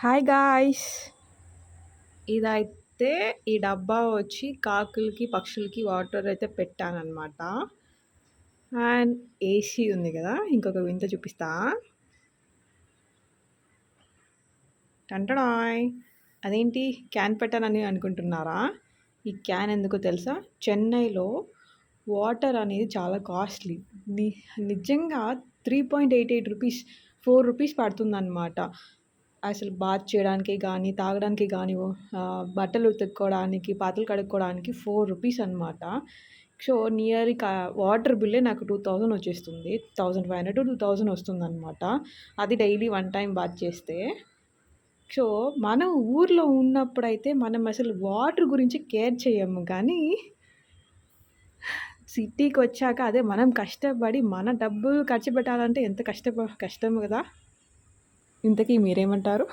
Hi guys! ఇదైతే ఈ డబ్బా వచ్చి కాకులకి, పక్షులకి వాటర్ అయితే పెట్టాననమాట. అండ్ ఏసీ ఉంది గదా! ఇంకొక వింత చూపిస్తా. టంటడాయ్! అదేంటి క్యాన్ పెట్టానని అనుకుంటున్నారా? ఈ క్యాన్ ఎందుకో తెలుసా? చెన్నైలో వాటర్ అనేది చాలా కాస్ట్‌లీ. ని నిజంగా రూ. 3.88 రూ. 4 పడుతుందనమాట. అసలు బాత్ చేయడానికి గానీ, తాగడానికి గానీ, బట్టలు ఉతుక్కోవడానికి, పాత్రలు కడుక్కోవడానికి రూ. 4 అనమాట. సో, నియర్లీ వాటర్ బిల్లే నాకు 2000 వచ్చేస్తుంది. 1500-2000 వస్తుందనమాట. అది డైలీ 1 టైమ్ బాత్ చేస్తే. సో, మనం ఊర్లో ఉన్నప్పుడైతే మనం అసలు వాటర్ గురించి కేర్ చేయము. కానీ సిటీకొచ్చాక అదే మనం కష్టపడి మన డబ్బులు ఖర్చు పెట్టాలంటే ఎంత కష్టము గదా! ఇంతకీ మీరేమంటారు?